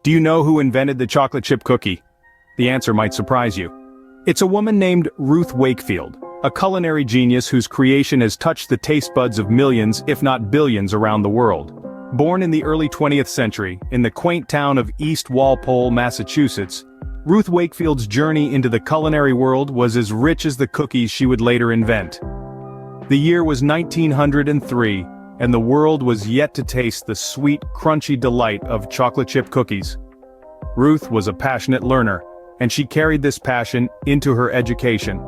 Do you know who invented the chocolate chip cookie? The answer might surprise you. It's a woman named Ruth Wakefield, a culinary genius whose creation has touched the taste buds of millions, if not billions, around the world. Born in the early 20th century, in the quaint town of East Walpole, Massachusetts, Ruth Wakefield's journey into the culinary world was as rich as the cookies she would later invent. The year was 1903, and the world was yet to taste the sweet, crunchy delight of chocolate chip cookies. Ruth was a passionate learner, and she carried this passion into her education.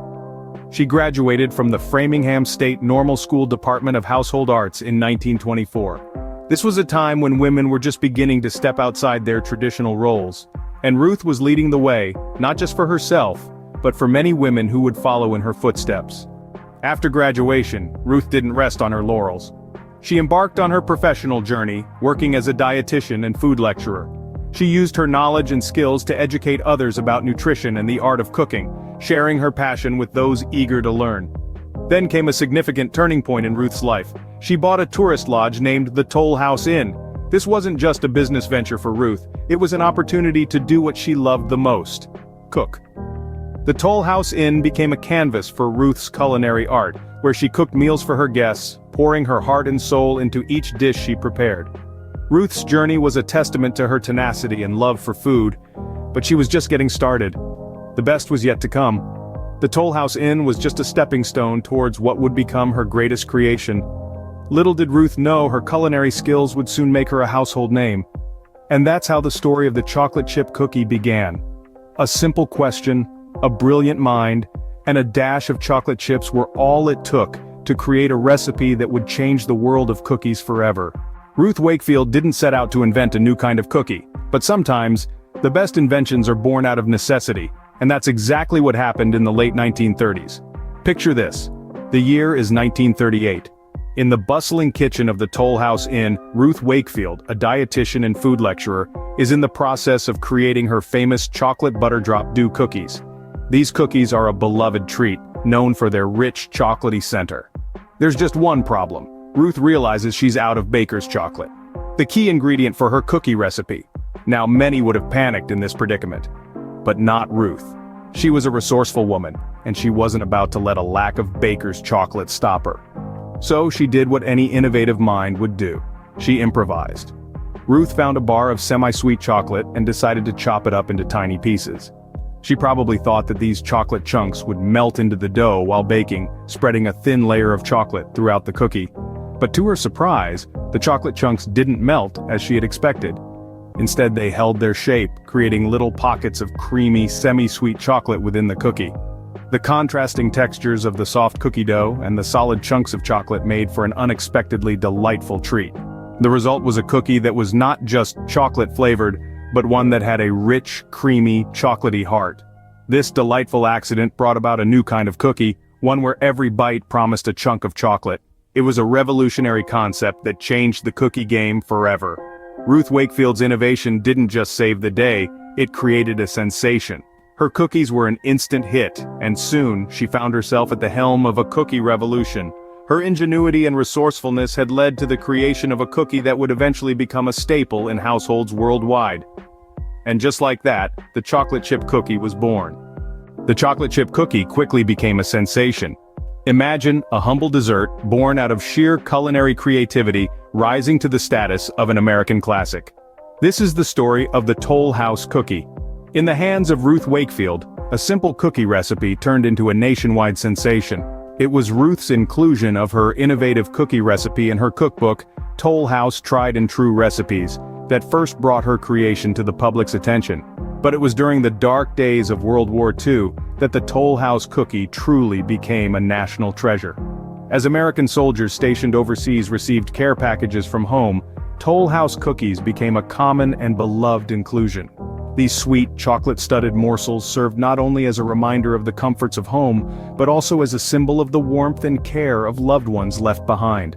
She graduated from the Framingham State Normal School Department of Household Arts in 1924. This was a time when women were just beginning to step outside their traditional roles, and Ruth was leading the way, not just for herself, but for many women who would follow in her footsteps. After graduation, Ruth didn't rest on her laurels. She embarked on her professional journey, working as a dietitian and food lecturer. She used her knowledge and skills to educate others about nutrition and the art of cooking, sharing her passion with those eager to learn. Then came a significant turning point in Ruth's life. She bought a tourist lodge named the Toll House Inn. This wasn't just a business venture for Ruth, it was an opportunity to do what she loved the most: cook. The Toll House Inn became a canvas for Ruth's culinary art, where she cooked meals for her guests, pouring her heart and soul into each dish she prepared. Ruth's journey was a testament to her tenacity and love for food, but she was just getting started. The best was yet to come. The Toll House Inn was just a stepping stone towards what would become her greatest creation. Little did Ruth know her culinary skills would soon make her a household name. And that's how the story of the chocolate chip cookie began. A simple question, a brilliant mind, and a dash of chocolate chips were all it took to create a recipe that would change the world of cookies forever. Ruth Wakefield didn't set out to invent a new kind of cookie, but sometimes, the best inventions are born out of necessity, and that's exactly what happened in the late 1930s. Picture this. The year is 1938. In the bustling kitchen of the Toll House Inn, Ruth Wakefield, a dietitian and food lecturer, is in the process of creating her famous chocolate butter drop dew cookies. These cookies are a beloved treat, known for their rich, chocolatey center. There's just one problem. Ruth realizes she's out of baker's chocolate, the key ingredient for her cookie recipe. Now, many would have panicked in this predicament. But not Ruth. She was a resourceful woman, and she wasn't about to let a lack of baker's chocolate stop her. So she did what any innovative mind would do. She improvised. Ruth found a bar of semi-sweet chocolate and decided to chop it up into tiny pieces. She probably thought that these chocolate chunks would melt into the dough while baking, spreading a thin layer of chocolate throughout the cookie. But to her surprise, the chocolate chunks didn't melt as she had expected. Instead, they held their shape, creating little pockets of creamy, semi-sweet chocolate within the cookie. The contrasting textures of the soft cookie dough and the solid chunks of chocolate made for an unexpectedly delightful treat. The result was a cookie that was not just chocolate-flavored, but one that had a rich, creamy, chocolatey heart. This delightful accident brought about a new kind of cookie, one where every bite promised a chunk of chocolate. It was a revolutionary concept that changed the cookie game forever. Ruth Wakefield's innovation didn't just save the day, it created a sensation. Her cookies were an instant hit, and soon she found herself at the helm of a cookie revolution. Her ingenuity and resourcefulness had led to the creation of a cookie that would eventually become a staple in households worldwide. And just like that, the chocolate chip cookie was born. The chocolate chip cookie quickly became a sensation. Imagine a humble dessert born out of sheer culinary creativity, rising to the status of an American classic. This is the story of the Toll House cookie. In the hands of Ruth Wakefield, a simple cookie recipe turned into a nationwide sensation. It was Ruth's inclusion of her innovative cookie recipe in her cookbook, Toll House Tried and True Recipes, that first brought her creation to the public's attention. But it was during the dark days of World War II that the Toll House cookie truly became a national treasure. As American soldiers stationed overseas received care packages from home, Toll House cookies became a common and beloved inclusion. These sweet, chocolate-studded morsels served not only as a reminder of the comforts of home, but also as a symbol of the warmth and care of loved ones left behind.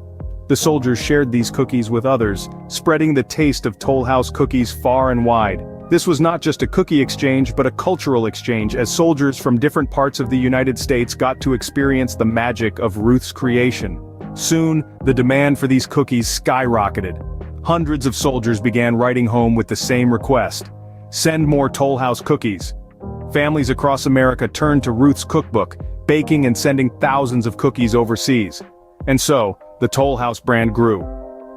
The soldiers shared these cookies with others, spreading the taste of Toll House cookies far and wide. This was not just a cookie exchange but a cultural exchange, as soldiers from different parts of the United States got to experience the magic of Ruth's creation. Soon, the demand for these cookies skyrocketed. hundreds of soldiers began writing home with the same request: send more Toll House cookies. Families across America turned to Ruth's cookbook, baking and sending thousands of cookies overseas. And so, the Toll House brand grew.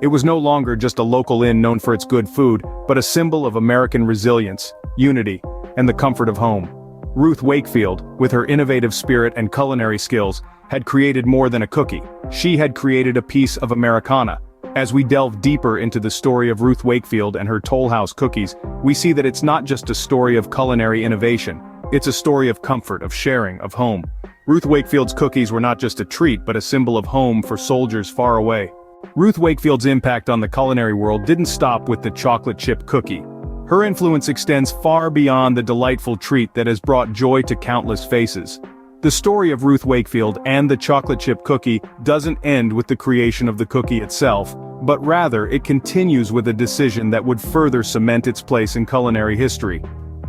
It was no longer just a local inn known for its good food, but a symbol of American resilience, unity, and the comfort of home. Ruth Wakefield, with her innovative spirit and culinary skills, had created more than a cookie. She had created a piece of Americana. As we delve deeper into the story of Ruth Wakefield and her Toll House cookies, we see that it's not just a story of culinary innovation. It's a story of comfort, of sharing, of home. Ruth Wakefield's cookies were not just a treat but a symbol of home for soldiers far away. Ruth Wakefield's impact on the culinary world didn't stop with the chocolate chip cookie. Her influence extends far beyond the delightful treat that has brought joy to countless faces. The story of Ruth Wakefield and the chocolate chip cookie doesn't end with the creation of the cookie itself, but rather it continues with a decision that would further cement its place in culinary history.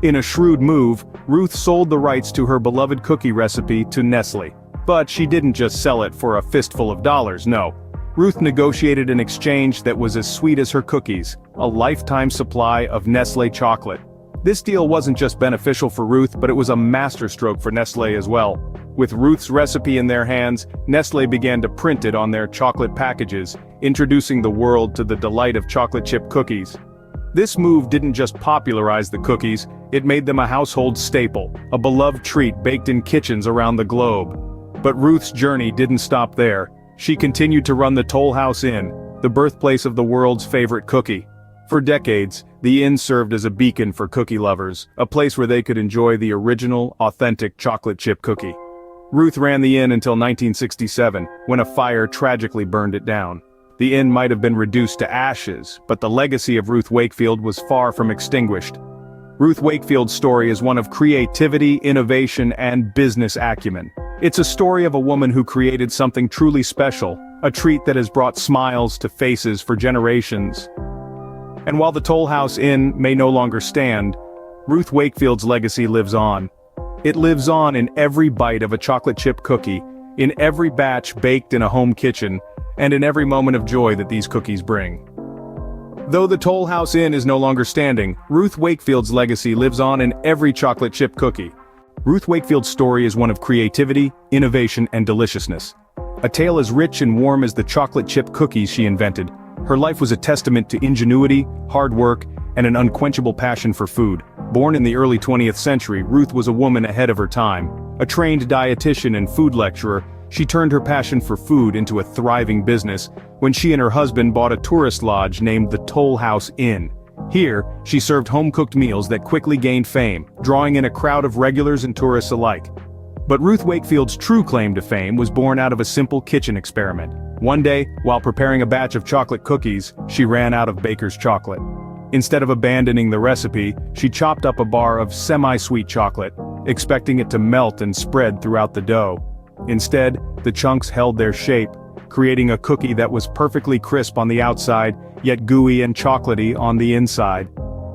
In a shrewd move, Ruth sold the rights to her beloved cookie recipe to Nestle. But she didn't just sell it for a fistful of dollars, no. Ruth negotiated an exchange that was as sweet as her cookies: a lifetime supply of Nestle chocolate. This deal wasn't just beneficial for Ruth, but it was a masterstroke for Nestle as well. With Ruth's recipe in their hands, Nestle began to print it on their chocolate packages, introducing the world to the delight of chocolate chip cookies. This move didn't just popularize the cookies, it made them a household staple, a beloved treat baked in kitchens around the globe. But Ruth's journey didn't stop there. She continued to run the Toll House Inn, the birthplace of the world's favorite cookie. For decades, the inn served as a beacon for cookie lovers, a place where they could enjoy the original, authentic chocolate chip cookie. Ruth ran the inn until 1967, when a fire tragically burned it down. The inn might have been reduced to ashes, but the legacy of Ruth Wakefield was far from extinguished. Ruth Wakefield's story is one of creativity, innovation, and business acumen. It's a story of a woman who created something truly special, a treat that has brought smiles to faces for generations. And while the Toll House Inn may no longer stand, Ruth Wakefield's legacy lives on. It lives on in every bite of a chocolate chip cookie, in every batch baked in a home kitchen, and in every moment of joy that these cookies bring. Though the Toll House Inn is no longer standing, Ruth Wakefield's legacy lives on in every chocolate chip cookie. Ruth Wakefield's story is one of creativity, innovation, and deliciousness. A tale as rich and warm as the chocolate chip cookies she invented. Her life was a testament to ingenuity, hard work, and an unquenchable passion for food. Born in the early 20th century, Ruth was a woman ahead of her time. A trained dietitian and food lecturer, she turned her passion for food into a thriving business when she and her husband bought a tourist lodge named the Toll House Inn. Here, she served home-cooked meals that quickly gained fame, drawing in a crowd of regulars and tourists alike. But Ruth Wakefield's true claim to fame was born out of a simple kitchen experiment. One day, while preparing a batch of chocolate cookies, she ran out of baker's chocolate. Instead of abandoning the recipe, she chopped up a bar of semi-sweet chocolate, expecting it to melt and spread throughout the dough. Instead, the chunks held their shape, creating a cookie that was perfectly crisp on the outside, yet gooey and chocolatey on the inside.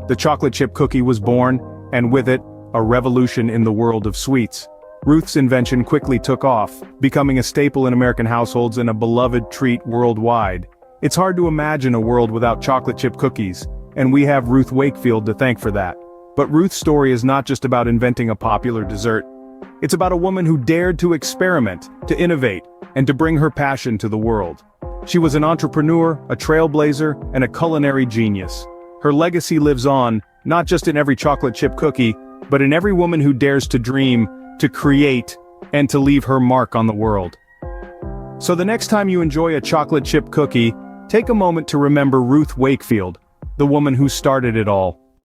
The chocolate chip cookie was born, and with it, a revolution in the world of sweets. Ruth's invention quickly took off, becoming a staple in American households and a beloved treat worldwide. It's hard to imagine a world without chocolate chip cookies, and we have Ruth Wakefield to thank for that. But Ruth's story is not just about inventing a popular dessert. It's about a woman who dared to experiment, to innovate, and to bring her passion to the world. She was an entrepreneur, a trailblazer, and a culinary genius. Her legacy lives on, not just in every chocolate chip cookie, but in every woman who dares to dream, to create, and to leave her mark on the world. So the next time you enjoy a chocolate chip cookie, take a moment to remember Ruth Wakefield, the woman who started it all.